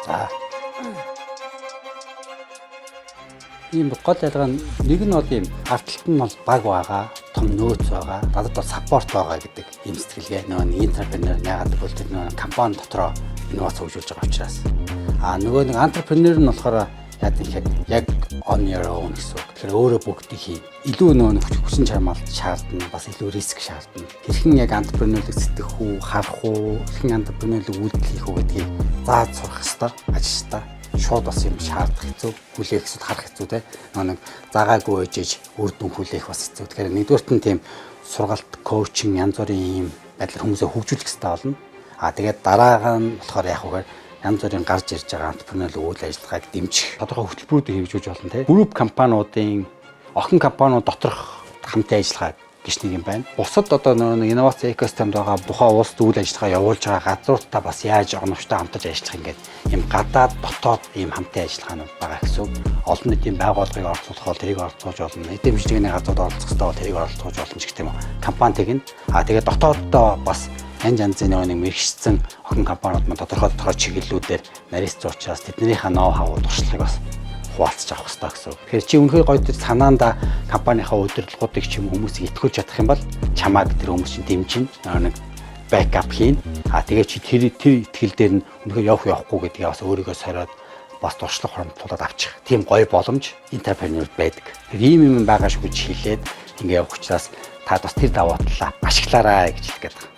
За. Ийм гол ялгаа нь нэг нь бол ийм ардталт нь бол баг байгаа, том нөөц байгаа, надад бол саппорт байгаа гэдэг ийм сэтгэлгээ. Нөгөө интерпренер яагаад гэвэл тэр нөгөө компани дотроо инновац хөгжүүлж байгаа учраас. Нөгөө нэг антрепренер нь болохоор яг on your own гэсэн үг. Тэгэхээр өөрөө бүгдийг хийн. Илүү нөгөө хүчин чармаалт шаардна, бас илүү риск шаардна. Хэрхэн яг антрепренерлэг сэтгэх үү, харах уу, хэрхэн антрепренерлэг үйлдэл хийх үү гэдгийг зааж сурах хэрэгтэй, ажилчдаа. Шууд бас юм шаардах хэцүү, хүлээх хэцүү, харах хэцүү те. Нэг заагаагүй ээжж үр дүн хүлээх бас хэцүү. Тэгэхээр нэгдүгээрт нь тийм сургалт, коучинг янз бүрийн юм байдлаар хүмүүсээ хөгжүүлэх хэрэгтэй болно. Тэгээд дараагаа нь болохоор яг үгээр янз бүрийн гарч ирж байгаа антрепренерлэг үйл ажиллагааг дэмжих тодорхой хөтөлбөрүүдийг хэрэгжүүлж болно те. Групп компаниудын охин компаниуд доторх хамтын ажиллагаа гэж нэг юм байна. Бусад одоо нэг инновац экосистемд байгаа тухай улс үйл ажиллагаа явуулж байгаа газруудтай бас яаж оновчтой хамтарч ажиллах ингээд юм гадаад дотоод ийм хамтын ажиллагаанууд байгаа гэсэн. Олон нийтийн байгууллагыг оролцуулах бол тэрийг оролцуулж болно. Эдэмжлэгний газрууд оролцох хэрэгтэй бол тэрийг оролцуулж болно ч гэх юм уу. Компанитыг нь тэгээд дотооддоо бас янз янзын нэг мэрэгчсэн охин компаниуд маань тодорхой чиглэлүүдээр нарийнц учраас тэднийхээ ноу хав туршлагыг бас хуваалцаж авах хэрэгтэй гэсэн. Тэгэхээр чи үнэхээр гоё тэр санаанда компанийнхаа удирдлагуудыг ч юм хүмүүсийг итгүүлж чадах юм бол чамааг тэр хүмүүс чинь дэмжинэ. Нэг бэкап хийн. Тэгээ чи тэр итгэл дээр нь үнэхээр явахгүй гэдгийг бас өөрийгөө сориод бас туршлага хурамтлуулаад авчих. Тийм гоё боломж интерпренер байдаг. Тэр ийм юм байгаа шүү гэж хэлээд ингэ явах учраас та бас тэр давуу талаа ашиглаарай гэж хэлэх гээд байна.